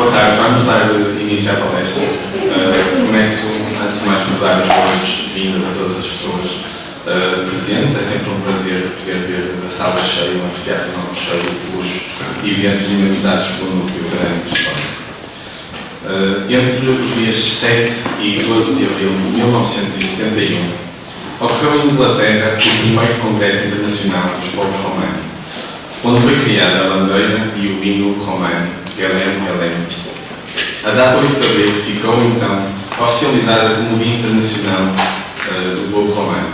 Boa tarde, vamos dar início à palestra. Começo, antes de mais, por dar as boas-vindas a todas as pessoas presentes. É sempre um prazer poder ver a sala cheia, um anfiteatro não cheio, pelos eventos dinamizados pelo núcleo académico de História. Entre os dias 7 e 12 de abril de 1971, ocorreu em Inglaterra o primeiro Congresso Internacional dos Povos Romanos, onde foi criada a bandeira e o hino romano, Galem Galem. A data 8 de abril ficou, então, oficializada como Dia Internacional do Povo Romano.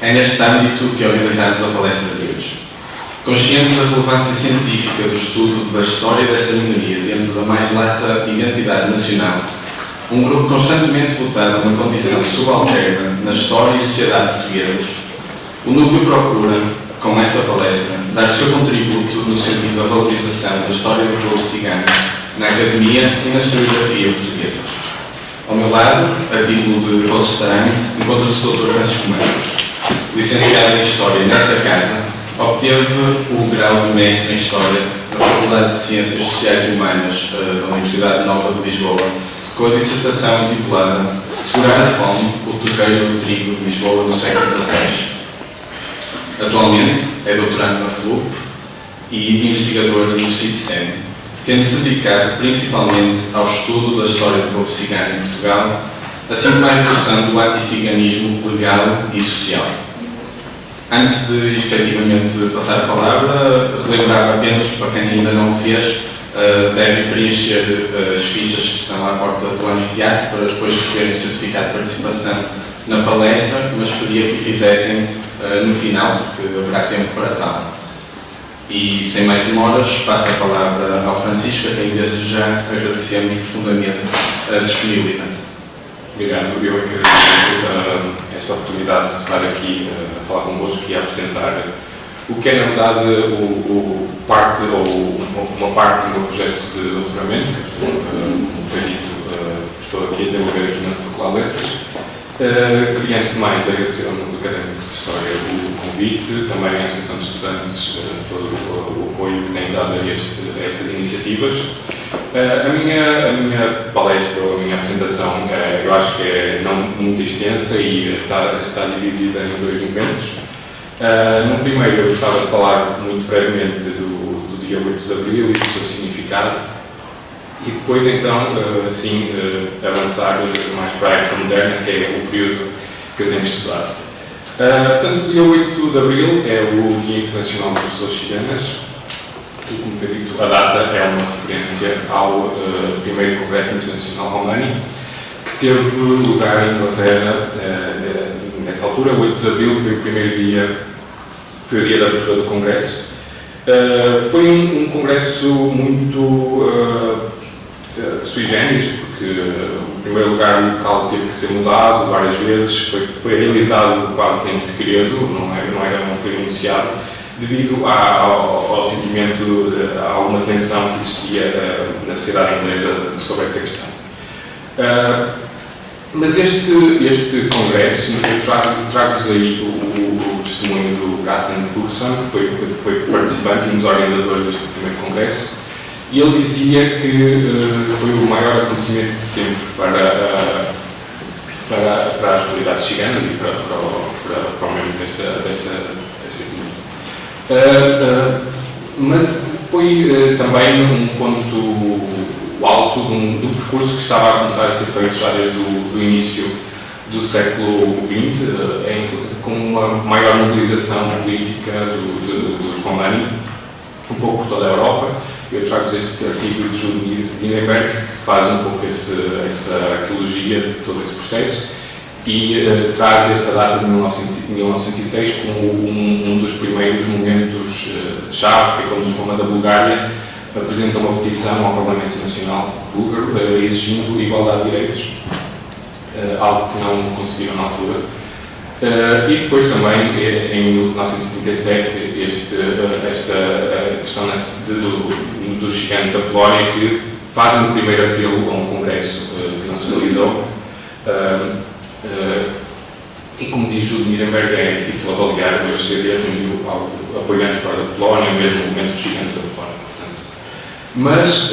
É neste âmbito que organizamos a palestra de hoje. Conscientes da relevância científica do estudo da história desta minoria dentro da mais lata identidade nacional, um grupo constantemente votado na condição subalterna na história e sociedade portuguesas, o Núcleo procura, com esta palestra, dar o seu contributo no sentido da valorização da história do povo cigano na academia e na historiografia portuguesa. Ao meu lado, a título de palestrante, encontra-se o Dr. Francisco Mendes, licenciado em História nesta casa, obteve o grau de Mestre em História da Faculdade de Ciências Sociais e Humanas da Universidade Nova de Lisboa, com a dissertação intitulada Segurar a Fome, o terreiro do trigo de Lisboa no século XVI. Atualmente é doutorando na FLUP e investigador no CITSEN, tendo-se dedicado principalmente ao estudo da história do povo cigano em Portugal, assim como à evolução do anticiganismo legal e social. Antes de efetivamente passar a palavra, relembrava apenas, para quem ainda não o fez, devem preencher as fichas que estão à porta do anfiteatro para depois receberem o certificado de participação na palestra, mas pedia que o fizessem no final, porque haverá tempo para tal. E sem mais demoras, passo a palavra ao Francisco, a quem desde já agradecemos profundamente a disponibilidade. Obrigado, eu agradeço esta oportunidade de estar aqui a falar convosco e a apresentar o que é, na verdade, uma parte do meu projeto de doutoramento, que estou aqui a desenvolver aqui na Faculdade de Letras. Queria, antes de mais, agradecer ao Núcleo Académico de História o convite, também à Associação de Estudantes, todo o apoio que têm dado a estas iniciativas. A minha palestra, ou a minha apresentação, eu acho que é não muito extensa e está dividida em dois momentos. No primeiro, eu gostava de falar muito brevemente do dia 8 de abril e do seu significado, e depois, então, avançar mais para a época moderna, que é o período que eu tenho estudado. Portanto, o dia 8 de abril é o Dia Internacional das Pessoas Ciganas. E, como foi dito, a data é uma referência ao primeiro Congresso Internacional Romani, que teve lugar em Inglaterra nessa altura. 8 de abril foi o dia da abertura do Congresso. Foi um congresso muito sui generis, porque, em primeiro lugar, o local teve que ser mudado várias vezes, foi realizado quase em segredo, não foi anunciado, devido ao sentimento de alguma tensão que existia na sociedade inglesa sobre esta questão. Mas este congresso, eu trago-vos aí o testemunho do Grattan Cookson, que foi participante e um dos organizadores deste primeiro congresso, e ele dizia que foi o maior acontecimento de sempre para as comunidades ciganas e para o membro desta mas foi também um ponto alto do percurso que estava a começar a ser feito já desde o início do século XX, com uma maior mobilização política dos Romani, um pouco por toda a Europa. Eu trago-vos este artigo de Judith Dinenberg, que faz um pouco essa arqueologia de todo esse processo, e traz esta data de 1906 como um dos primeiros momentos-chave, que é quando os Roma da Bulgária apresentam uma petição ao Parlamento Nacional búlgaro exigindo igualdade de direitos, algo que não conseguiram na altura. E depois também, em 1937, esta questão dos ciganos da Polónia, que fazem o primeiro apelo a um congresso que não se realizou. E como diz Judith Dinenberg, é difícil avaliar o CD reuniu apoiantes fora da Polónia, mesmo o movimento dos ciganos da Polónia. Portanto. Mas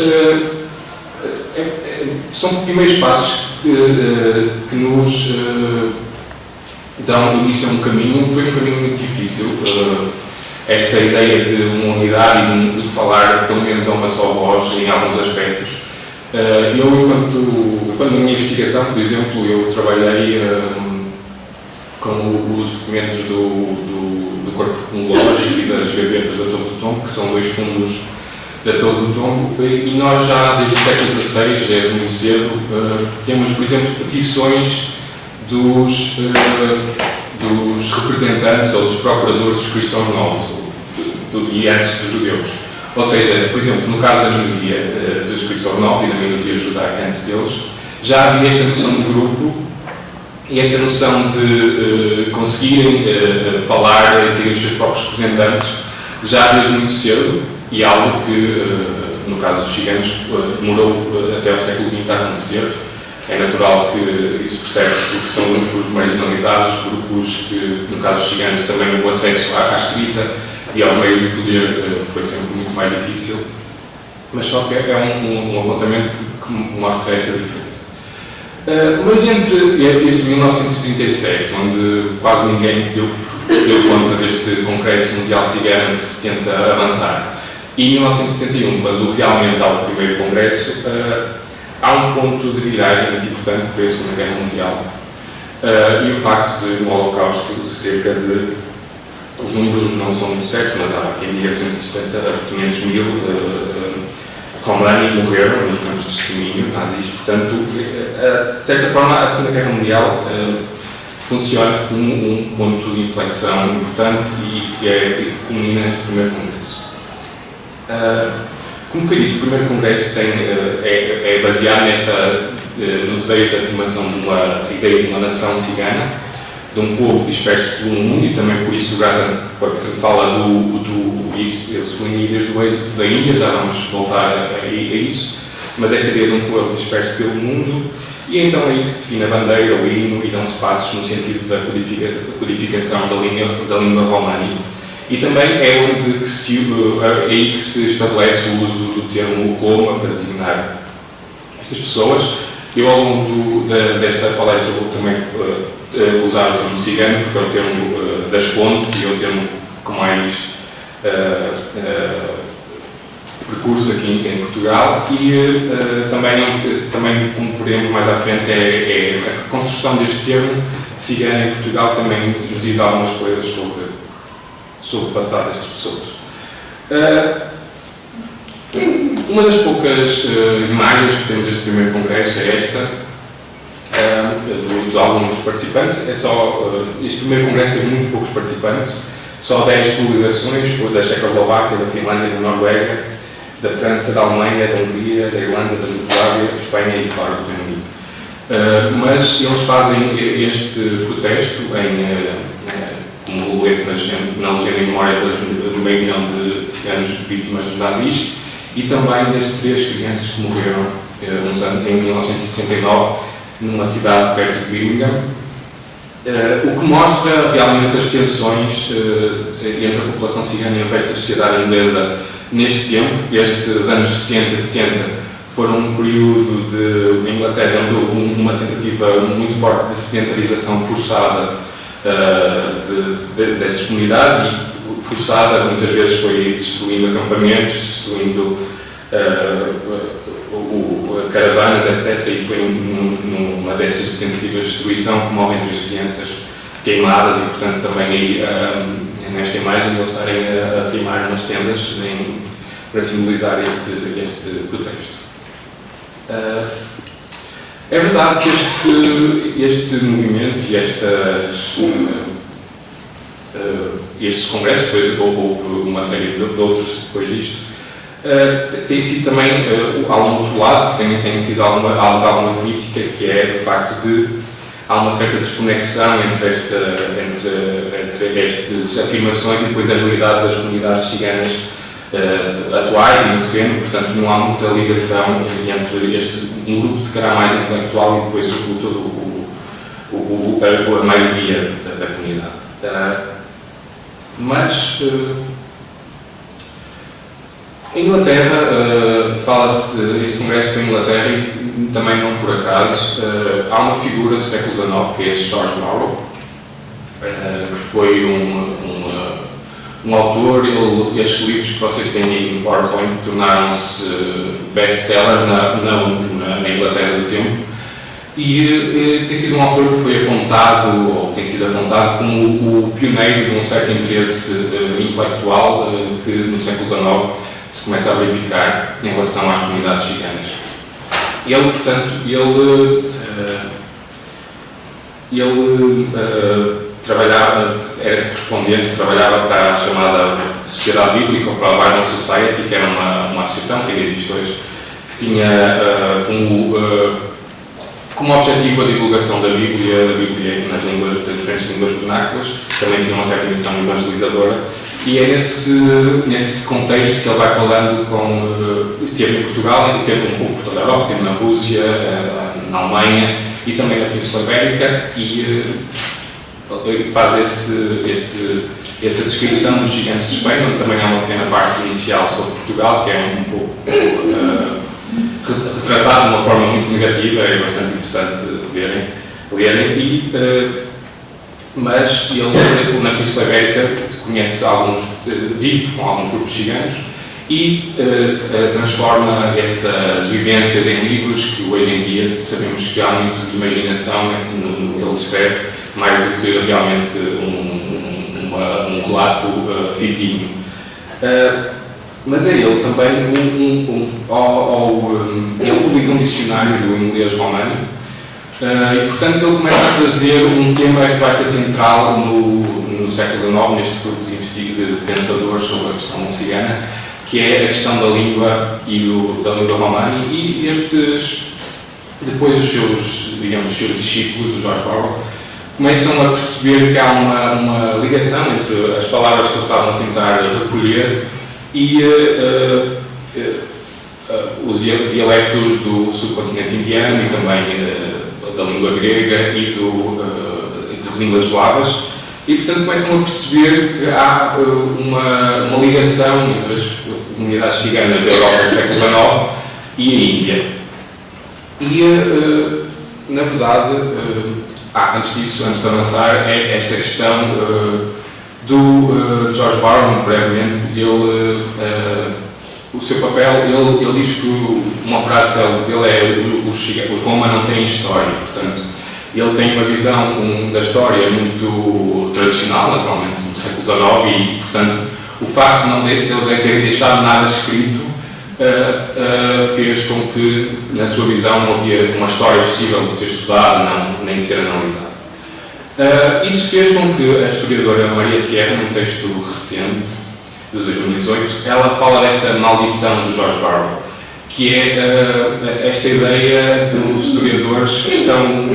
são primeiros passos que nos dão início a um caminho. Foi um caminho muito difícil. Esta ideia de uma unidade e de falar pelo menos a uma só voz em alguns aspectos. Eu, enquanto na minha investigação, por exemplo, eu trabalhei com os documentos do corpo cronológico e das gavetas da Torre do Tombo, que são dois fundos da Torre do Tombo, e nós já desde o século XVI, já é muito cedo, temos, por exemplo, petições dos representantes ou dos procuradores dos cristãos novos e antes dos judeus. Ou seja, por exemplo, no caso da minoria dos cristãos novos e da minoria judaica antes deles, já havia esta noção de grupo e esta noção de conseguirem falar e terem os seus próprios representantes já desde muito cedo, e algo que, no caso dos ciganos, demorou até ao século XX a acontecer. É natural que isso percebe-se porque são grupos marginalizados, grupos que, no caso dos ciganos, também o acesso à escrita e aos meios de poder foi sempre muito mais difícil, mas só que é um apontamento que mostra essa diferença. Mas entre este 1937, onde quase ninguém deu conta deste Congresso Mundial Cigano que se tenta avançar, e 1971, quando realmente há o primeiro Congresso, há um ponto de viragem muito importante, que foi a Segunda Guerra Mundial. E o facto de, no Holocausto, cerca de... Os números não são muito certos, mas há quem diga 250 a 500 mil Romani morreram nos campos de extermínio nazis. Portanto, de certa forma, a Segunda Guerra Mundial funciona como um ponto de inflexão importante e que culmina neste primeiro Congresso. Como foi dito, o primeiro Congresso é baseado no desejo de afirmação de uma ideia de uma nação cigana, de um povo disperso pelo mundo, e também por isso o Grattan, quando se fala isso ele sublinha desde o êxito da Índia, já vamos voltar a isso, mas esta ideia de um povo disperso pelo mundo, e então é aí que se define a bandeira, o hino, e dão-se passos no sentido da codificação da língua romani. E também é aí que se estabelece o uso do termo Roma para designar estas pessoas. Eu, ao longo desta palestra, vou também usar o termo cigano, porque é o termo das fontes e é o termo com mais percurso aqui em Portugal. E também, como veremos mais à frente, a construção deste termo cigano em Portugal também nos diz algumas coisas sobre o passado destas pessoas. Uma das poucas imagens que temos deste primeiro congresso é esta, de alguns dos participantes. Este primeiro congresso teve muito poucos participantes, só 10 delegações, da Checoslováquia, da Finlândia, da Noruega, da França, da Alemanha, da Hungria, da Irlanda, da Jugoslávia, da Espanha e, claro, do Reino Unido. Mas eles fazem este protesto como lê-se na legenda em memória do meio milhão de ciganos vítimas dos nazis, e também das 3 crianças que morreram em 1969 numa cidade perto de Birmingham, o que mostra realmente as tensões entre a população cigana e o resto da sociedade inglesa neste tempo. Estes anos 60 e 70 foram um período em Inglaterra onde houve uma tentativa muito forte de sedentarização forçada dessas comunidades, e forçada muitas vezes foi destruindo acampamentos, destruindo caravanas, etc. E foi numa dessas tentativas de destruição que morrem 3 crianças queimadas, e portanto também aí nesta imagem eles estarem a queimar nas tendas para simbolizar este protesto. É verdade que este movimento e estes congressos, depois houve uma série de outros depois disto, tem sido também algum outro lado, que tem sido alguma crítica, que é o facto de há uma certa desconexão entre estas afirmações e depois a realidade das comunidades ciganas atuais e no terreno. Portanto, não há muita ligação entre um grupo de cara mais intelectual e depois a maioria da comunidade. Mas a Inglaterra fala-se, este congresso foi em Inglaterra e também não por acaso, há uma figura do século XIX que é George Borrow, que foi um autor. Estes livros que vocês têm aí no PowerPoint tornaram-se best-sellers na Inglaterra do tempo, e tem sido um autor que foi apontado, ou tem sido apontado como o pioneiro de um certo interesse intelectual que no século XIX se começa a verificar em relação às comunidades ciganas. Ele, portanto, trabalhava, era correspondente, trabalhava para a chamada Sociedade Bíblica, ou para a Bible Society, que era uma associação que ainda existe hoje, que tinha como objetivo a divulgação da Bíblia nas diferentes línguas vernáculas. Também tinha uma certa missão evangelizadora, e é nesse contexto que ele vai falando esteve em Portugal, esteve um pouco por toda a Europa, esteve na Rússia, na Alemanha e também na Península Ibérica, e faz essa descrição dos gigantes de Espanha, onde também há uma pequena parte inicial sobre Portugal, que é um pouco retratado de uma forma muito negativa. É bastante interessante lerem. Mas ele, na Península Ibérica, vive com alguns grupos ciganos e transforma essas vivências em livros, que hoje em dia sabemos que há muito de imaginação no que ele escreve, mais do que realmente um relato fidedigno. Mas é ele também, ele publica um dicionário do inglês romano, e portanto ele começa a trazer um tema que vai ser central no século XIX, neste grupo de pensadores sobre a questão cigana, que é a questão da língua da língua romana, e depois os seus discípulos, o George Borrow, começam a perceber que há uma ligação entre as palavras que eles estavam a tentar recolher e os dialetos do subcontinente indiano e também da língua grega e das línguas eslavas, e portanto começam a perceber que há uma ligação entre as comunidades ciganas da Europa do século XIX e a Índia. E na verdade, antes de avançar, é esta questão do George Borrow. Brevemente, o seu papel, ele diz que uma frase dele é: os Roma não têm história. Portanto, ele tem uma visão da história muito tradicional, naturalmente, no século XIX, e portanto o facto de ele ter deixado nada escrito fez com que, na sua visão, não havia uma história possível de ser estudada, nem de ser analisada. Isso fez com que a historiadora Maria Sierra, num texto recente, de 2018, ela fala desta maldição do George Borrow, que é esta ideia dos historiadores que estão,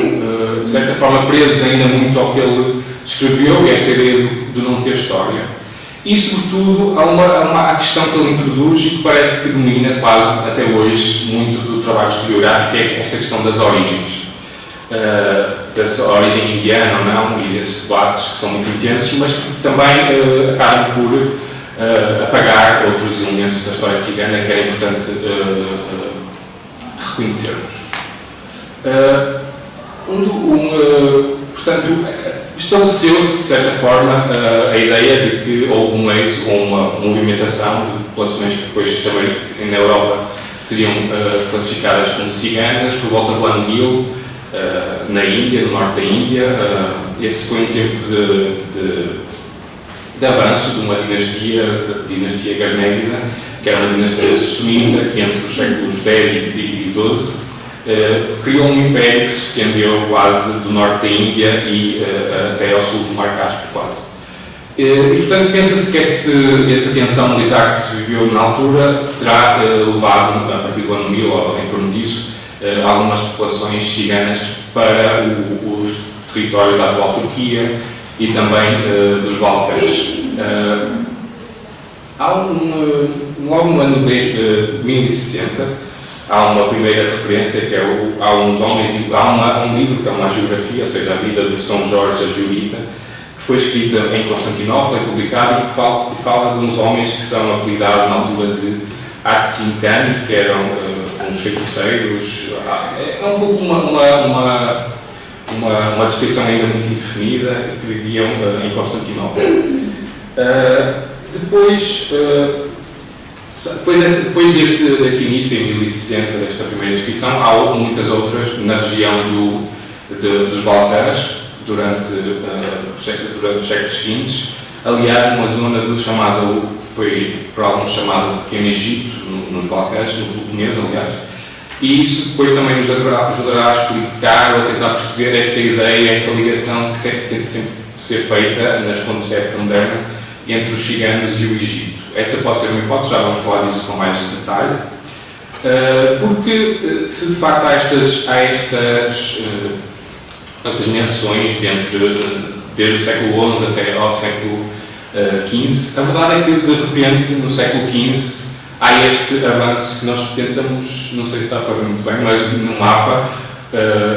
de certa forma, presos ainda muito ao que ele escreveu, e esta ideia de não ter história. E, sobretudo, há a questão que ele introduz e que parece que domina quase até hoje muito do trabalho historiográfico, que é esta questão das origens. Da origem indiana ou não, e desses debates que são muito intensos, mas que também acabam por apagar outros elementos da história cigana que é importante reconhecermos. Portanto, estabeleceu-se, de certa forma, a ideia de que houve um êxodo ou uma movimentação de populações que depois, na Europa, seriam classificadas como ciganas por volta do ano 1000, na Índia, no norte da Índia. Esse foi um tempo de avanço de uma dinastia, a dinastia Gaznélida, que era uma dinastia sunita, que entre os séculos X e XII criou um império que se estendeu quase do norte da Índia e até ao sul do Mar Cáspio, quase. E, portanto, pensa-se que essa tensão militar que se viveu na altura terá levado, a partir do ano 1000, ou em torno disso, algumas populações ciganas para os territórios da atual Turquia e também dos Balcãs. Logo no ano de 1060, há uma primeira referência, que há uns homens, há um livro que é uma geografia, ou seja, a vida do São Jorge a Georgita, que foi escrita em Constantinopla e publicada, e que fala de uns homens que são apelidados na altura de Atsincan, que eram uns feiticeiros. É um pouco uma descrição ainda muito indefinida, que viviam em Constantinopla. Depois desse início, em 1060, desta primeira descrição, há muitas outras na região dos Balcãs, durante os séculos seguintes, aliás, numa zona do chamado, foi por alguns chamado Pequeno Egito, nos Balcãs, no Peloponeso, aliás, e isso depois também nos ajudará a explicar ou a tentar perceber esta ideia, esta ligação que tenta sempre ser feita nas fontes da época moderna entre os ciganos e o Egito. Essa pode ser uma hipótese, já vamos falar disso com mais detalhe, porque se de facto há estas menções desde o século XI até ao século XV, a verdade é que de repente no século XV há este avanço que nós tentamos, não sei se está para ver muito bem, mas no mapa,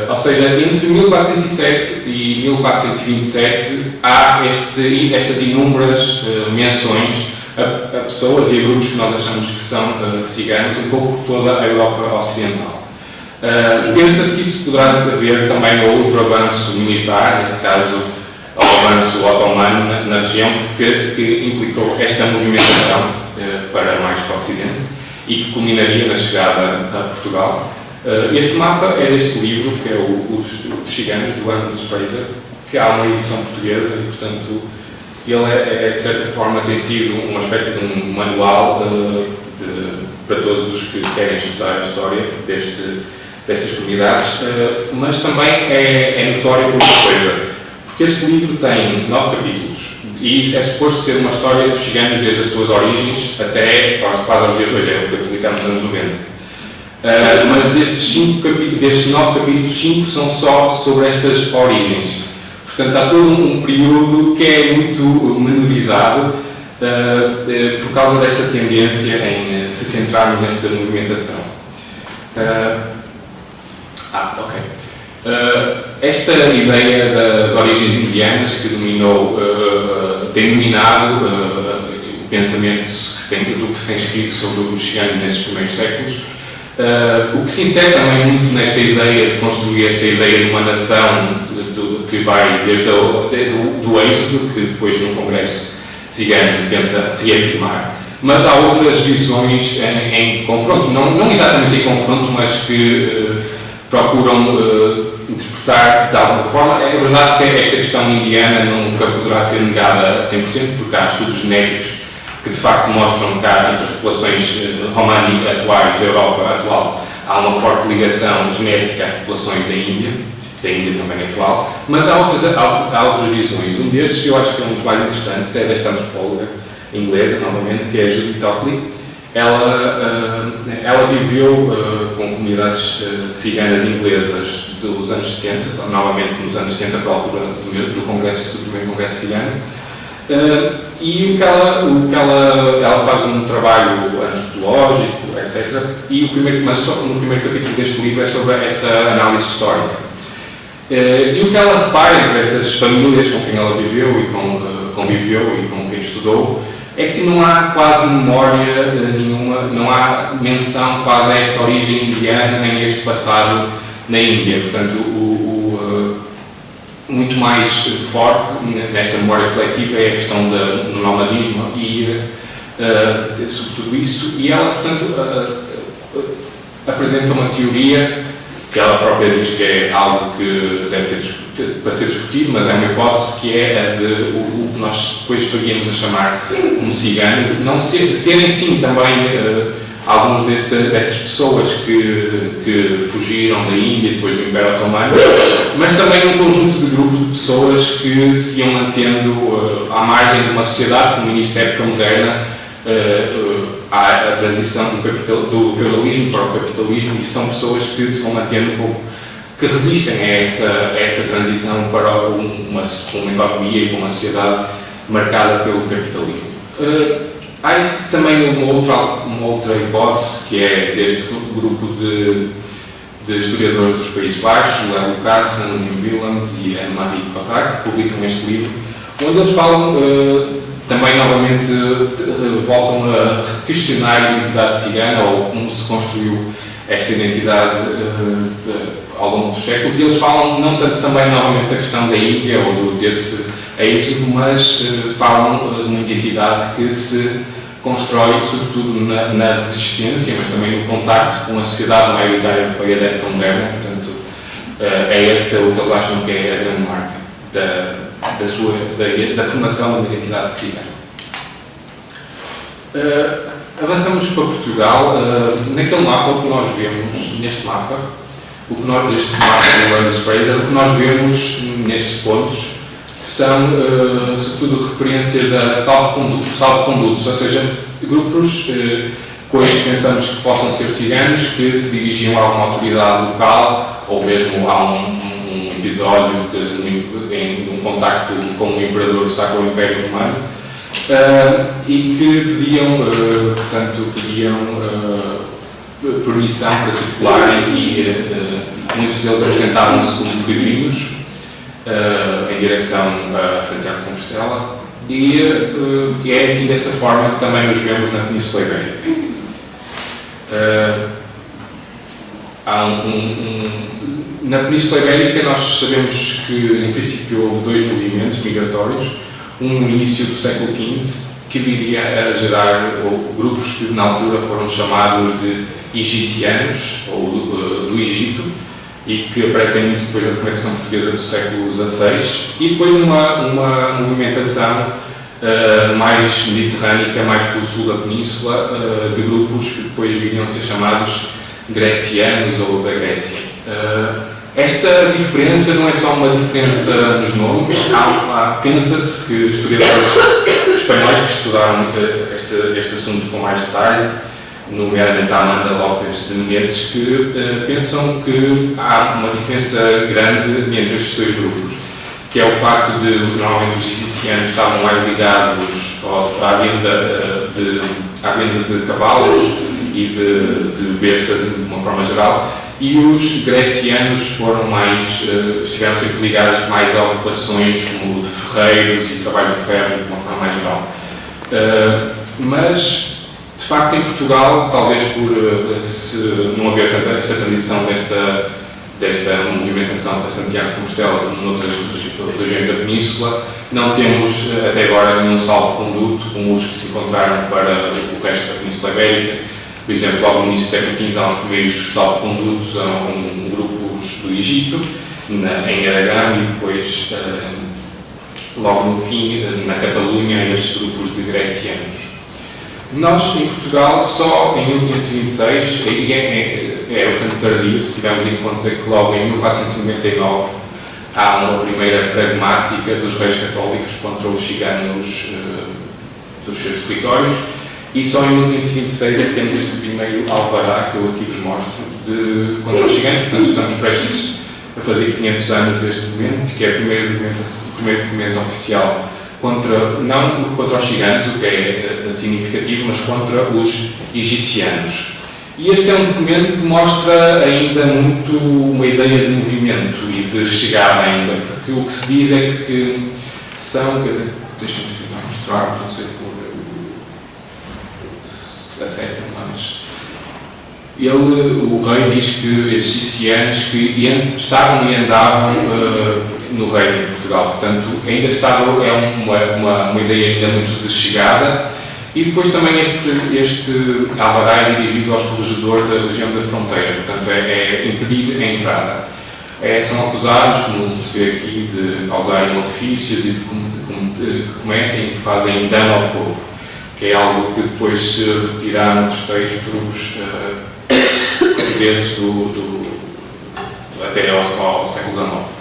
ou seja, entre 1407 e 1427 há estas inúmeras menções a pessoas e a grupos que nós achamos que são ciganos um pouco por toda a Europa Ocidental. Pensa-se que isso poderá haver também outro avanço militar, neste caso o avanço otomano na região, que implicou esta movimentação para mais para o Ocidente e que culminaria na chegada a Portugal. Este mapa é deste livro, que é Os Ciganos, do Andrew Fraser, que há uma edição portuguesa e, portanto, ele de certa forma tem sido uma espécie de um manual para todos os que querem estudar a história destas comunidades, mas também é notório por uma coisa, porque este livro tem 9 capítulos e isso é suposto ser uma história dos ciganos desde as suas origens até quase aos dias de hoje, foi publicado nos anos 90. Mas destes 9 capítulos, 5 são só sobre estas origens. Portanto, há todo um período que é muito menorizado por causa desta tendência em se centrarmos nesta movimentação. Esta ideia das origens indianas que tem dominado o pensamento do que se tem escrito sobre os ciganos nesses primeiros séculos, o que se insere também muito nesta ideia de construir esta ideia de uma nação que vai desde do êxodo, que depois no Congresso Cigano se tenta reafirmar. Mas há outras visões em confronto, não exatamente em confronto, mas que procuram interpretar de alguma forma. É verdade que esta questão indiana nunca poderá ser negada a 100%, porque há estudos genéticos que de facto mostram que entre as populações romani atuais da Europa atual há uma forte ligação genética às populações da Índia também atual, mas há outras visões. Um destes, eu acho que é um dos mais interessantes, é desta antropóloga inglesa, novamente, que é a Judith Oakley. Ela viveu com comunidades ciganas inglesas dos anos 70, novamente nos anos 70, pela altura do primeiro Congresso Cigano, e ela faz um trabalho antropológico, etc. E mas só no primeiro capítulo deste livro é sobre esta análise histórica. E o que ela repara entre estas famílias com quem ela viveu e conviveu e com quem estudou é que não há quase memória nenhuma, não há menção quase a esta origem indiana nem a este passado na Índia. Portanto, muito mais forte nesta memória coletiva é a questão do nomadismo e sobretudo isso. E ela, portanto, apresenta uma teoria que ela própria diz que é algo que deve ser para ser discutido, mas é uma hipótese que é a de o que nós depois estaríamos a chamar como ciganos, não serem sim também alguns destas pessoas que fugiram da Índia depois do Império Otomano, mas também um conjunto de grupos de pessoas que se iam mantendo à margem de uma sociedade que no início da época moderna há a transição do feudalismo para o capitalismo, e são pessoas que se vão mantendo que resistem a essa transição para uma economia e uma sociedade marcada pelo capitalismo. Há também uma outra hipótese, que é deste grupo de historiadores dos Países Baixos, Leo Casson, Wim Willems e Anne-Marie Cotard, que publicam este livro, onde eles falam também novamente voltam a questionar a identidade cigana ou como se construiu esta identidade ao longo dos séculos, e eles falam não tanto também novamente da questão da Índia ou desse êxodo, mas falam de uma identidade que se constrói sobretudo na resistência, mas também no contacto com a sociedade maioritária europeia da época moderna. Portanto, é esse o que eles acham que é a grande marca da formação da identidade cigana. Avançamos para Portugal. Naquele mapa, o que nós vemos neste mapa, deste mapa do Ernest Fraser, o que nós vemos nestes pontos são, sobretudo, referências a salvo-condutos, ou seja, grupos coisas que pensamos que possam ser ciganos, que se dirigiam a alguma autoridade local, ou mesmo a um episódio de um contacto com o imperador do Sacro Império Romano, e que pediam permissão para circularem, e muitos deles apresentavam-se como peregrinos em direção a Santiago de Compostela, e é assim dessa forma que também nos vemos na Península Ibérica. Na Península Ibérica nós sabemos que em princípio houve dois movimentos migratórios, um no início do século XV que viria a gerar grupos que na altura foram chamados de egicianos, ou do Egito, e que aparecem muito depois da documentação portuguesa do século XVI, e depois uma movimentação mais mediterrânica, mais pelo sul da península, de grupos que depois viriam a ser chamados grecianos ou da Grécia. Esta diferença não é só uma diferença nos nomes, pensa-se que historiadores espanhóis que estudaram este assunto com mais detalhe, nomeadamente a Amanda Lopes de Menezes, que pensam que há uma diferença grande entre estes dois grupos, que é o facto de, normalmente, os egicianos estavam mais ligados à venda de cavalos e de bestas de uma forma geral, e os grecianos estiveram sempre ligados mais a ocupações como de ferreiros e trabalho de ferro de uma forma mais geral. Mas, de facto, em Portugal, talvez por não haver tanta esta tradição desta movimentação para Santiago de Compostela como noutras regiões da Península, não temos até agora nenhum salvo-conduto como os que se encontraram para o resto da Península Ibérica. Por exemplo, logo no início do século XV há os primeiros salvo-condutos a grupos do Egito, em Aragão, e depois, logo no fim, na Catalunha, estes grupos de grecianos. Nós, em Portugal, só em 1526, e é bastante tardio, se tivermos em conta que logo em 1499 há uma primeira pragmática dos reis católicos contra os ciganos dos seus territórios, e só em 1526 é que temos este primeiro alvará, que eu aqui vos mostro, contra os ciganos. Portanto, estamos prestes a fazer 500 anos deste documento, que é o primeiro documento oficial não contra os ciganos, o que é significativo, mas contra os egicianos. E este é um documento que mostra ainda muito uma ideia de movimento e de chegada ainda, porque o que se diz é que são... Deixa-me tentar mostrar, não sei se vou ver se acerta, mas... o rei diz que esses egicianos que estavam e andavam no reino de Portugal, portanto, ainda estava, é uma ideia ainda muito de chegada. E depois também este alvará é dirigido aos corregedores da região da fronteira, portanto é impedir a entrada. São acusados, como se vê aqui, de causarem malefícios e que cometem e que fazem dano ao povo, que é algo que depois se retiraram dos textos portugueses até ao século XIX.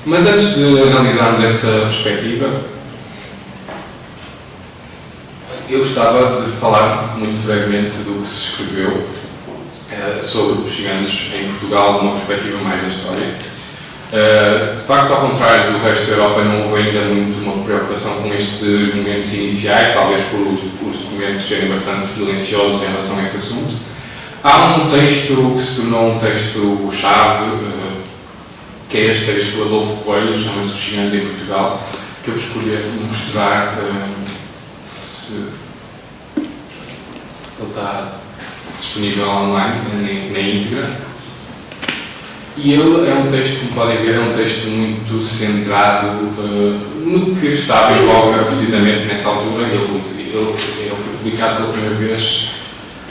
Mas antes de analisarmos essa perspectiva, eu gostava de falar muito brevemente do que se escreveu sobre os ciganos em Portugal, de uma perspectiva mais da história. De facto, ao contrário do resto da Europa, não houve ainda muito uma preocupação com estes momentos iniciais, talvez por os documentos serem bastante silenciosos em relação a este assunto. Há um texto que se tornou um texto-chave, que é este texto do Adolfo Coelho, chama-se Os Ciganos em Portugal, que que eu vos escolhi mostrar, se ele está disponível online, na íntegra. E ele é um texto, como podem ver, é um texto muito centrado no que estava em voga precisamente nessa altura. Ele foi publicado pela primeira vez,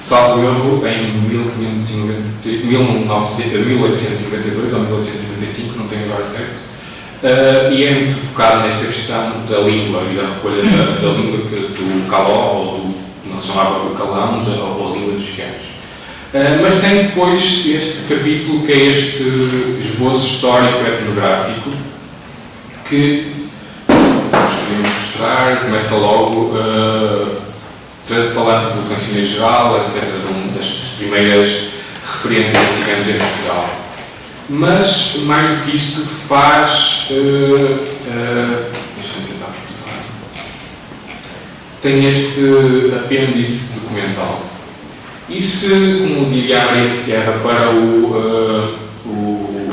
salvo erro, em 1892 ou 1895, não tenho agora certo. E é muito focado nesta questão da língua e da recolha da língua do caló, ou do que nós chamávamos do calão, ou a língua dos chianos. Mas tem depois este capítulo, que é este esboço histórico etnográfico, que vos queria mostrar. Começa logo falando do cancioneiro geral, etc., das primeiras referências a ciganos em Portugal. Mas, mais do que isto, faz... deixa-me tentar mostrar. Tem este apêndice documental. E se, como diria a Maria Sierra para o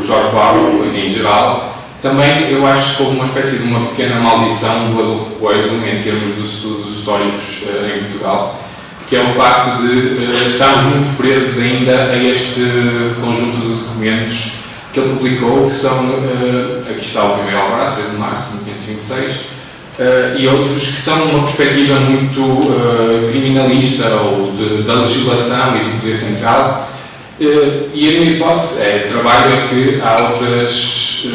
Jorge Barro, em geral, também eu acho que houve uma espécie de uma pequena maldição do Adolfo Coelho em termos dos estudos históricos em Portugal, que é o facto de estarmos muito presos ainda a este conjunto de documentos que ele publicou, que são, aqui está o primeiro alvará, 13 de março de 1526, e outros que são uma perspectiva muito criminalista ou da legislação e do poder central. E a minha hipótese de trabalho é que há outras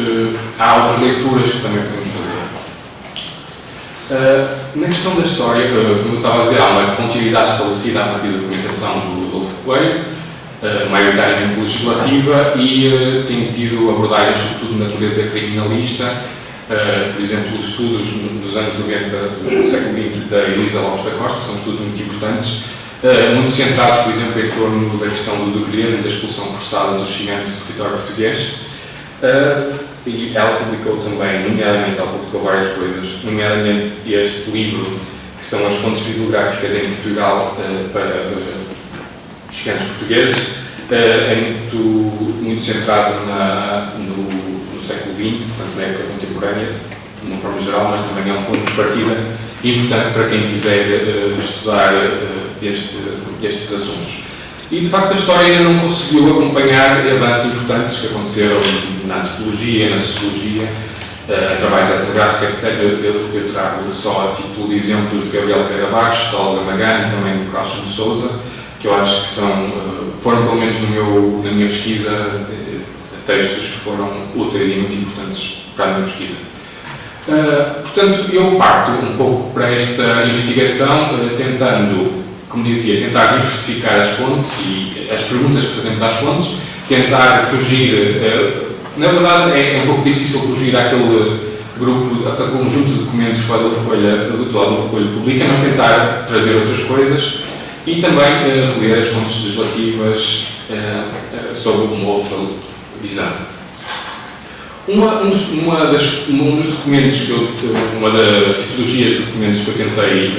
leituras que também podemos fazer. Na questão da história, como eu estava a dizer, há uma continuidade estabelecida a partir da documentação do Adolfo Coelho, maioritariamente legislativa, e tem tido abordagens sobretudo de natureza criminalista. Por exemplo, os estudos nos anos 90 do século XX da Elisa Lopes da Costa são estudos muito importantes, muito centrados, por exemplo, em torno da questão do degredo e da expulsão forçada dos ciganos do território português. E ela publicou também, nomeadamente, ela publicou várias coisas, nomeadamente este livro, que são as fontes bibliográficas em Portugal para os ciganos portugueses. É muito centrado no século XX, portanto, na época contemporânea, de uma forma geral, mas também é um ponto de partida importante para quem quiser estudar estes assuntos. E, de facto, a história ainda não conseguiu acompanhar avanços importantes que aconteceram na antropologia, na sociologia, trabalhos etnográficos, etc. Eu trago só a título de exemplos de Gabriel Pereira Barros, de Olga Magana e também do Caucho de Sousa, que eu acho que foram, pelo menos na minha pesquisa, textos que foram úteis e muito importantes para a minha pesquisa. Portanto, eu parto um pouco para esta investigação, tentando, como dizia, tentar diversificar as fontes e as perguntas que fazemos às fontes, tentar fugir, na verdade é um pouco difícil fugir àquele grupo, àquele conjunto de documentos que o Adolfo Coelho publica, mas tentar trazer outras coisas e também reler as fontes legislativas sob uma outra visão. Um dos documentos uma das tipologias de documentos que eu tentei,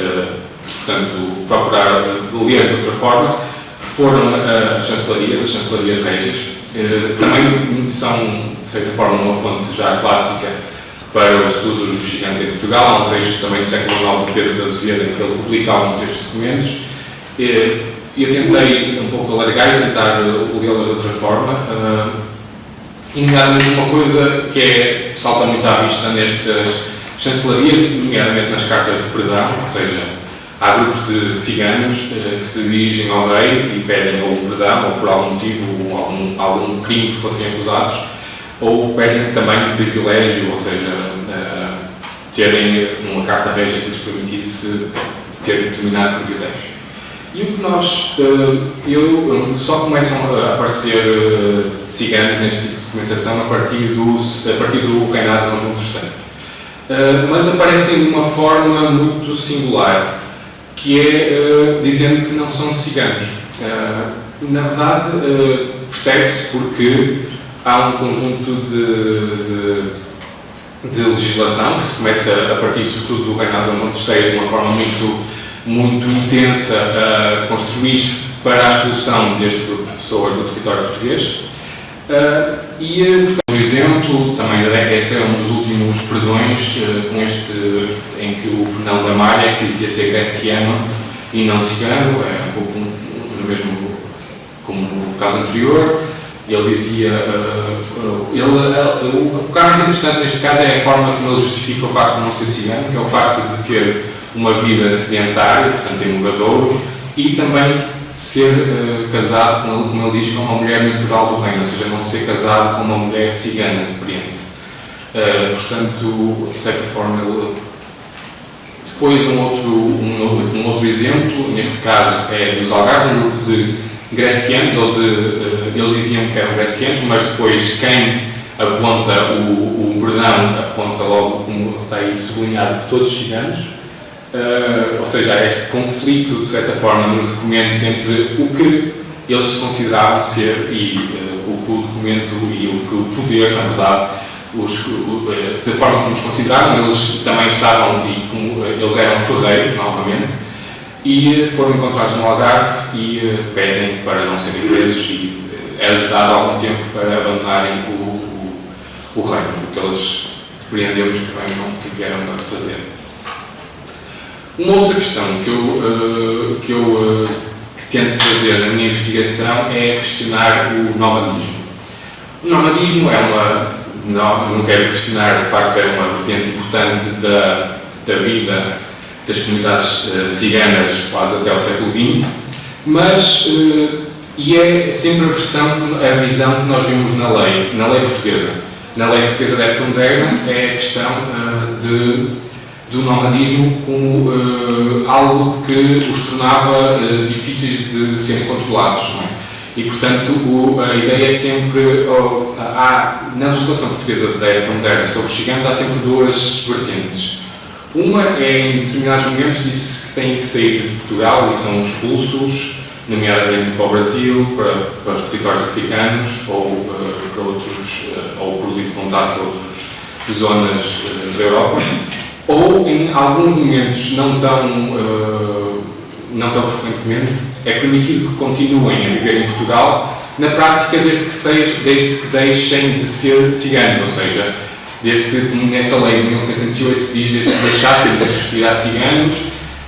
portanto, procurar ler de outra forma, foram as chancelarias régias. Também são, de certa forma, uma fonte já clássica para o estudo dos gigantes em Portugal. Há um texto também do século IX de Pedro de Azevedo em que ele publica alguns destes documentos. Eu tentei um pouco alargar e tentar lê-las de outra forma. Nomeadamente uma coisa que salta muito à vista nestas chancelarias, nomeadamente nas cartas de perdão, ou seja, há grupos de ciganos que se dirigem ao rei e pedem algum perdão, ou por algum motivo, ou algum crime que fossem acusados, ou pedem também um privilégio, ou seja, terem uma carta régia que lhes permitisse ter determinado privilégio. E o que só começam a aparecer ciganos neste tipo de documentação a partir do reinado de Dom João III. Mas aparecem de uma forma muito singular, que é dizendo que não são ciganos. Na verdade, percebe-se porque há um conjunto de legislação que se começa a partir, sobretudo, do reinado de Dom João III de uma forma muito intensa a construir-se para a expulsão deste grupo de pessoas do território português. Portanto, por exemplo, também este é um dos últimos perdões, em que o Fernão da Malha, que dizia ser greciano e não cigano, é um pouco no mesmo como no caso anterior. Ele dizia, o que é mais interessante neste caso é a forma como ele justifica o facto de não ser cigano, que é o facto de ter uma vida sedentária, portanto em moradouro, e também de ser casado, como ele diz, com uma mulher natural do reino, ou seja, não ser casado com uma mulher cigana de Briense. Portanto, de certa forma, ele... Depois um outro exemplo, neste caso é dos Algarves, um grupo de grecianos, eles diziam que eram grecianos, mas depois quem aponta o perdão aponta logo, como está aí sublinhado, todos os ciganos. Ou seja, há este conflito, de certa forma, nos documentos entre o que eles consideravam ser e o que o documento e o que o poder, na verdade, da forma como os consideravam. Eles também estavam, e como eles eram ferreiros, novamente, e foram encontrados no Algarve e pedem para não serem presos e é-lhes dado algum tempo para abandonarem o reino, porque eles compreendemos que bem não vieram tanto fazer. Uma outra questão que eu tento fazer na minha investigação é questionar o nomadismo. O nomadismo não quero questionar, de facto é uma vertente importante da vida das comunidades ciganas quase até ao século XX, mas é sempre a visão que nós vimos na lei portuguesa. Na lei portuguesa da época moderna é a questão do nomadismo como algo que os tornava difíceis de serem controlados, não é? E, portanto, a ideia é sempre, na legislação portuguesa da época moderna sobre os ciganos, há sempre duas vertentes. Uma é, em determinados momentos, disse que têm que sair de Portugal e são expulsos, nomeadamente para o Brasil, para os territórios africanos ou para outros, ou por livre vontade para outras zonas da Europa. Ou, em alguns momentos, não tão frequentemente, é permitido que continuem a viver em Portugal, na prática, desde que deixem de ser ciganos, ou seja, desde que, nessa lei de 1608 se diz, desde que deixassem de se vestir a ciganos,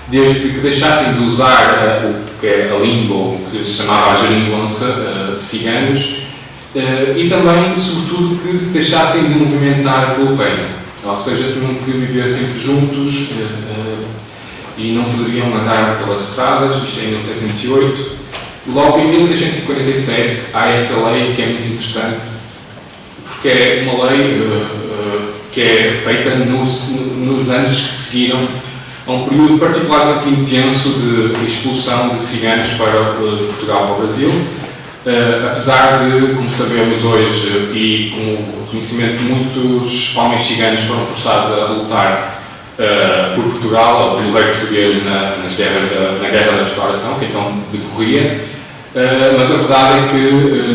desde que deixassem de usar o que é a língua, o que se chamava a geringonça de ciganos, e também, sobretudo, que se deixassem de movimentar pelo reino. Ou seja, tinham que viver sempre juntos e não poderiam andar pelas estradas, isto é em 1708. Logo em 1647 há esta lei que é muito interessante, porque é uma lei que é feita nos anos que seguiram a um período particularmente intenso de expulsão de ciganos de Portugal para o Brasil. Apesar de, como sabemos hoje, e com o reconhecimento de muitos homens ciganos foram forçados a lutar por Portugal, ou pelo rei português na Guerra da Restauração, que então decorria, mas a verdade é que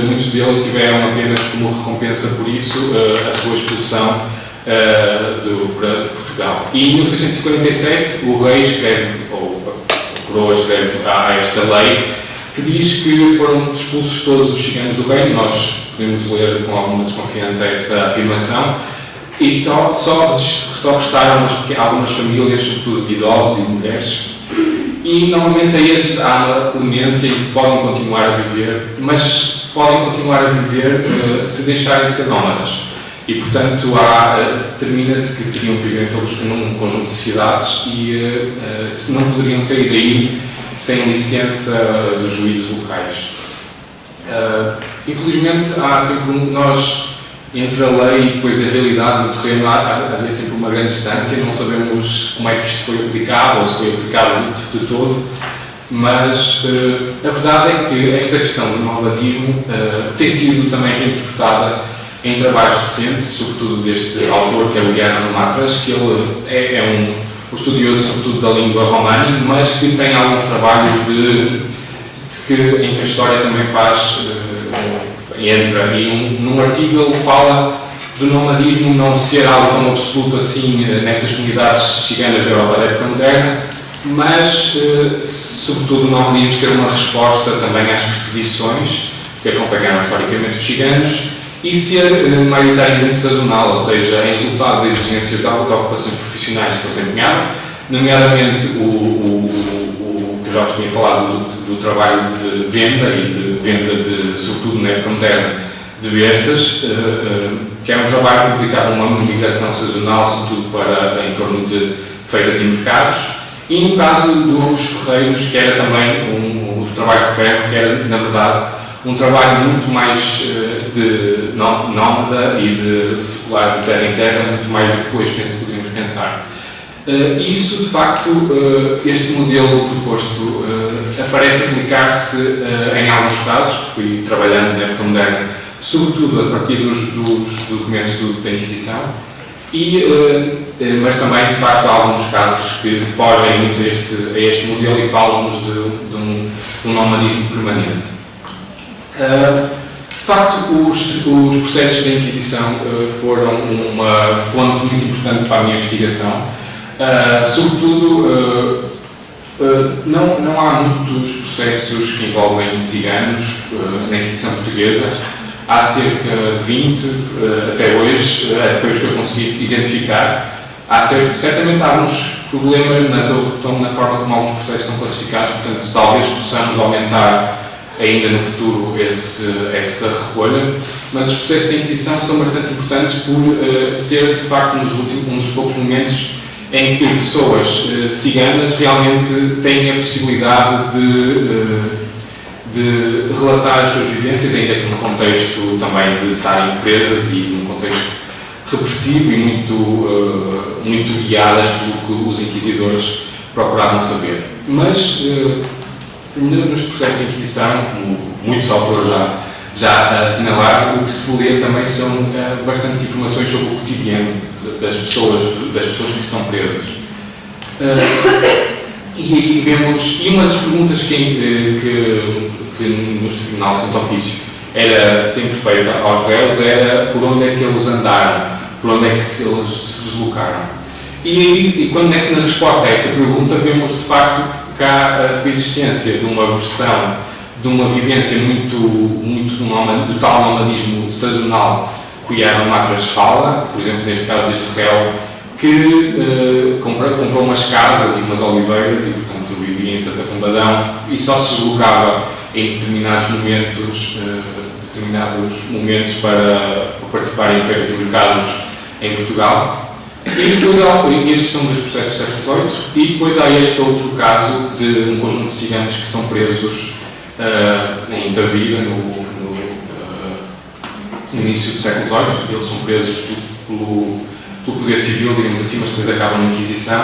muitos deles tiveram apenas como recompensa por isso a sua expulsão de Portugal. E em 1647 o rei escreve, ou a coroa escreve a esta lei, que diz que foram expulsos todos os ciganos do reino. Nós podemos ler com alguma desconfiança essa afirmação, e só restaram algumas famílias, sobretudo de idosos e mulheres, e normalmente a esses há clemência e podem continuar a viver, mas podem continuar a viver se deixarem de ser nómadas. E, portanto, determina-se que teriam que viver todos num conjunto de cidades e não poderiam sair daí sem licença dos juízes locais. Infelizmente, há sempre nós, entre a lei e depois a realidade no terreno, havia sempre uma grande distância. Não sabemos como é que isto foi aplicado ou se foi aplicado de todo, mas a verdade é que esta questão do nomadismo tem sido também reinterpretada em trabalhos recentes, sobretudo deste autor, que é o Guilherme Matras, que ele é um estudioso sobretudo da língua romani, mas que tem alguns trabalhos em que a história também entra. E num artigo ele fala do nomadismo não ser algo tão absoluto assim nestas comunidades ciganas da Europa da época moderna, mas sobretudo o nomadismo ser uma resposta também às perseguições que acompanharam historicamente os ciganos e ser maioritariamente sazonal, ou seja, em resultado da exigência das ocupações profissionais que eles empenharam, nomeadamente o que eu já vos tinha falado do trabalho de venda e de venda sobretudo na época moderna, de bestas, que era um trabalho que implicava uma migração sazonal, sobretudo para em torno de feiras e mercados, e no caso dos ferreiros, que era também o trabalho de ferro, que era, na verdade, um trabalho muito mais de nómada e de circular de terra em terra, muito mais do que depois poderíamos pensar. Isso, de facto, este modelo proposto aparece aplicar-se em alguns casos, que fui trabalhando na época moderna, sobretudo a partir dos documentos da Inquisição, mas também, de facto, há alguns casos que fogem muito a este modelo e falam-nos de um nomadismo permanente. De facto, os processos da Inquisição foram uma fonte muito importante para a minha investigação. Sobretudo, não há muitos processos que envolvem ciganos na Inquisição portuguesa. Há cerca de 20, até hoje, foi os que eu consegui identificar. Há certamente alguns problemas na forma como alguns processos estão classificados, portanto, talvez possamos aumentar ainda no futuro essa recolha, mas os processos de Inquisição são bastante importantes por ser, de facto, um dos poucos momentos em que pessoas ciganas realmente têm a possibilidade de relatar as suas vivências, ainda que num contexto também de estarem presas e num contexto repressivo e muito guiadas pelo que os inquisidores procuravam saber. Mas nos processos de Inquisição, como muitos autores já assinalaram, o que se lê também são bastantes informações sobre o cotidiano das pessoas que estão presas. E vemos, e uma das perguntas que nos tribunais de Santo Ofício era sempre feita aos réus era por onde é que eles andaram, por onde é que eles se deslocaram. E quando na resposta a essa pergunta vemos de facto que há a coexistência de uma versão, de uma vivência muito do tal nomadismo sazonal que a Matras fala, por exemplo, neste caso este réu, que comprou umas casas e umas oliveiras e, portanto, vivia em Santa Combadão e só se deslocava em determinados momentos para participar em feiras e mercados em Portugal. E depois estes são dos processos do século XVIII, e depois há este outro caso de um conjunto de ciganos que são presos em Tavira, no início do século XVIII. Eles são presos pelo poder civil, digamos assim, mas depois acabam na Inquisição,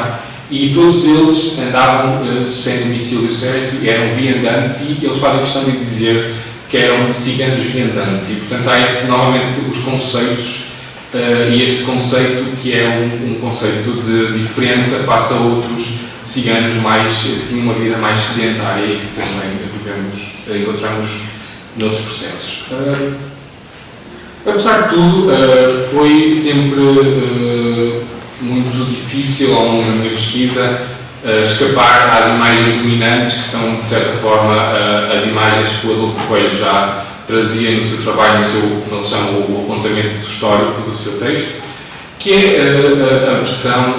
e todos eles andavam sem domicílio certo, eram viandantes, e eles fazem questão de dizer que eram ciganos viandantes, e portanto há novamente os conceitos, e este conceito que é um conceito de diferença face a outros ciganos que tinham uma vida mais sedentária e que também encontramos noutros processos. Apesar de tudo, foi sempre muito difícil ao longo da minha pesquisa escapar às imagens dominantes, que são, de certa forma, as imagens que o Adolfo Coelho já trazia no seu trabalho, como ele chama o apontamento histórico do seu texto, que é a versão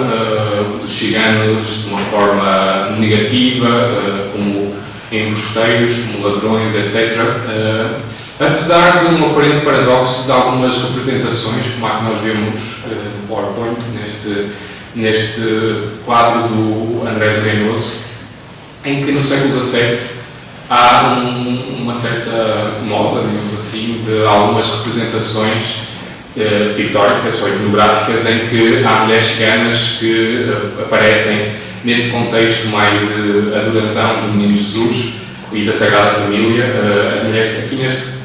dos ciganos de uma forma negativa, como embusteiros, como ladrões, etc. Apesar de um aparente paradoxo de algumas representações, como a que nós vemos no PowerPoint, neste quadro do André de Reynoso, em que no século XVII há uma certa moda, digamos assim, de algumas representações pictóricas ou iconográficas em que há mulheres ciganas que aparecem neste contexto mais de adoração do Menino Jesus e da Sagrada Família. As mulheres, aqui nesta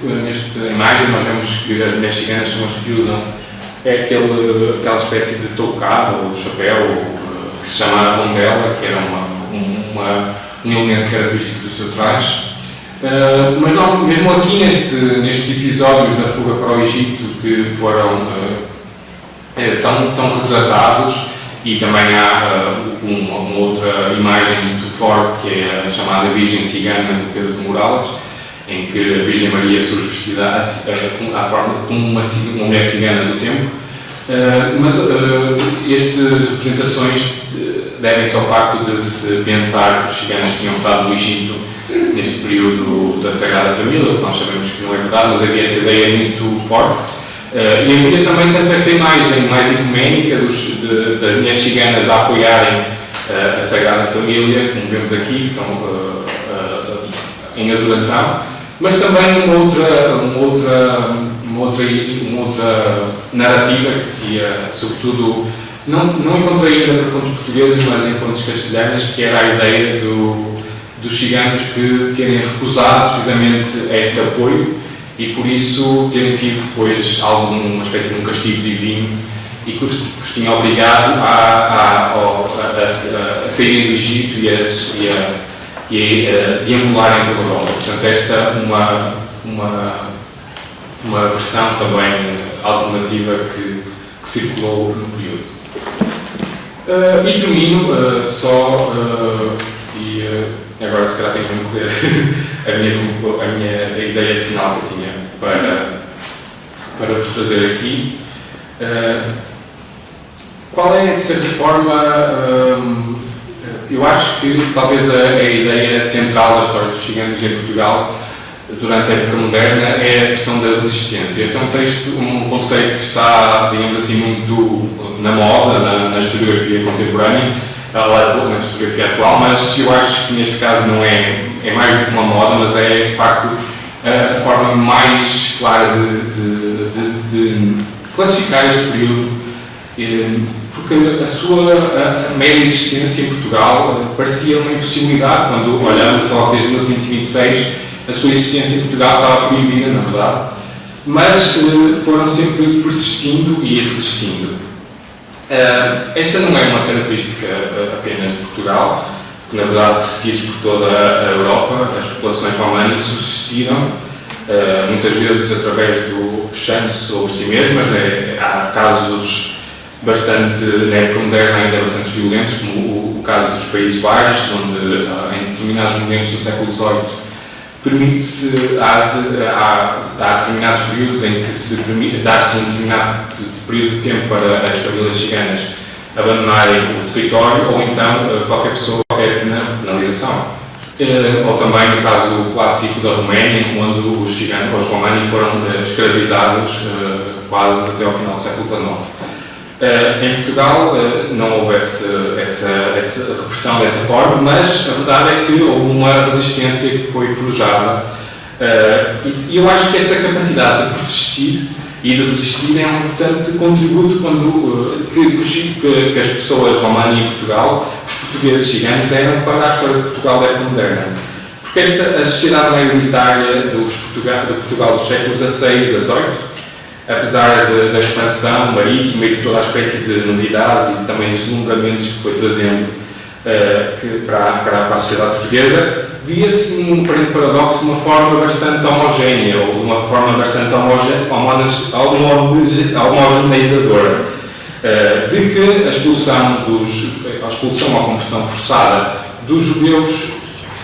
imagem nós vemos que as mulheres ciganas são as que usam aquela espécie de toucado ou chapéu que se chama a rondela, que era um elemento característico do seu traje. Mas não, mesmo aqui nestes episódios da fuga para o Egito, que foram tão retratados, e também há uma outra imagem muito forte, que é a chamada Virgem Cigana de Pedro de Morales, em que a Virgem Maria surge vestida à forma como uma mulher cigana do tempo. Mas estas representações devem-se ao facto de se pensar que os ciganos tinham estado no Egito neste período da Sagrada Família, que nós sabemos que não é verdade, mas havia esta ideia muito forte. E havia também tanto esta imagem mais ecuménica das mulheres ciganas a apoiarem a Sagrada Família, como vemos aqui, que estão em adoração, mas também uma outra narrativa que se ia, sobretudo, não encontrei ainda por fontes portuguesas, mas em fontes castelhanas, que era a ideia dos ciganos que terem recusado precisamente este apoio e por isso terem sido depois algo de uma espécie de um castigo divino e que os tinha obrigado a saírem do Egito e a deambularem pela Europa. Portanto, esta é uma versão também alternativa que circulou no período. E termino agora se calhar tenho que concluir a minha ideia final que eu tinha para vos trazer aqui. Qual é, de certa forma, eu acho que talvez a ideia central da história dos ciganos em Portugal durante a época moderna é a questão da resistência. Este é um conceito que está, digamos assim, muito na moda, na historiografia contemporânea, na historiografia atual, mas eu acho que neste caso não é mais do que uma moda, mas é de facto a forma mais clara de classificar este período, porque a sua mera existência em Portugal parecia uma impossibilidade. Quando olhamos logo desde 1526, a sua existência em Portugal estava proibida, na verdade, mas foram sempre persistindo e resistindo. Esta não é uma característica apenas de Portugal, porque na verdade perseguidos por toda a Europa, as populações romanas subsistiram, muitas vezes através do fechando-se sobre si mesmas. Há casos bastante, na época moderna, ainda bastante violentos, como o caso dos Países Baixos, onde em determinados momentos do século XVIII permite-se, há determinados períodos em que se permite dar-se um determinado período de tempo para as famílias ciganas abandonarem o território, ou então qualquer pessoa, qualquer penalização. Ou também no caso clássico da Roménia, quando os ciganos, os romani, foram escravizados quase até ao final do século XIX. Em Portugal não houve essa repressão dessa forma, mas a verdade é que houve uma resistência que foi forjada, e eu acho que essa capacidade de persistir e de resistir é um importante contributo que as pessoas romanas em Portugal, os portugueses ciganos, deram para a história de Portugal da época moderna. Porque a sociedade maioritária do Portugal dos séculos XVI a XVIII, apesar da expansão marítima e de toda a espécie de novidades e também deslumbramentos que foi trazendo para a sociedade portuguesa, via-se um paradoxo de uma forma bastante homogénea, ou de uma forma bastante homogeneizadora, de que a expulsão ou conversão forçada dos judeus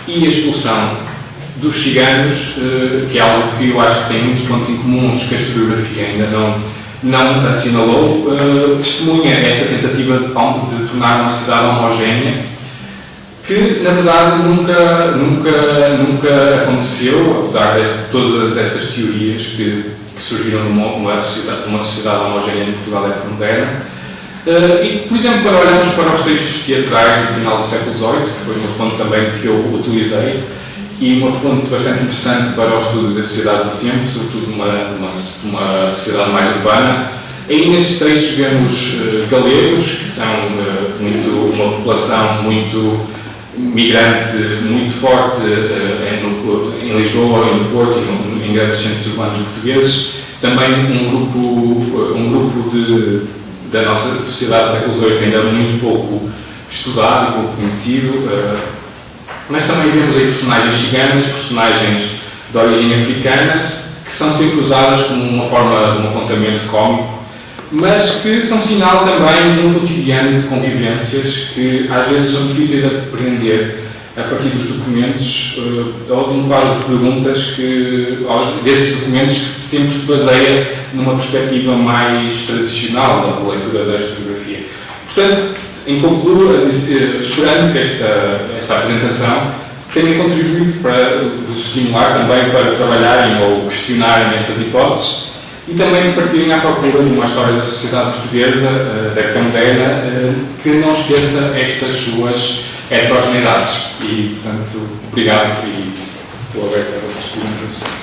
e a expulsão dos ciganos, que é algo que eu acho que tem muitos pontos em comuns que a historiografia ainda não assinalou, testemunha essa tentativa de tornar uma sociedade homogénea, que na verdade nunca aconteceu, apesar de todas estas teorias que surgiram de uma sociedade homogénea em Portugal da época moderna. E, por exemplo, quando olhamos para os textos teatrais do final do século XVIII, que foi uma fonte também que eu utilizei, e uma fonte bastante interessante para o estudo da sociedade do tempo, sobretudo uma sociedade mais urbana. Aí nesses textos vemos galegos, que são uma população muito migrante, muito forte em Lisboa, no Porto e em grandes centros urbanos portugueses. Também um grupo da nossa sociedade do século XVIII ainda muito pouco estudado e pouco conhecido. Mas também vemos aí personagens ciganas, personagens de origem africana, que são sempre usadas como uma forma de um apontamento cómico, mas que são sinal também de um cotidiano de convivências que às vezes são difíceis de apreender a partir dos documentos, ou de um quadro de perguntas desses documentos que sempre se baseia numa perspectiva mais tradicional da leitura da historiografia. Portanto, em concluo, esperando que esta apresentação tenha contribuído para vos estimular também para trabalharem ou questionarem estas hipóteses e também partirem à procura de uma história da sociedade portuguesa, da época moderna, que não esqueça estas suas heterogeneidades. E, portanto, obrigado e estou aberto a vossas perguntas.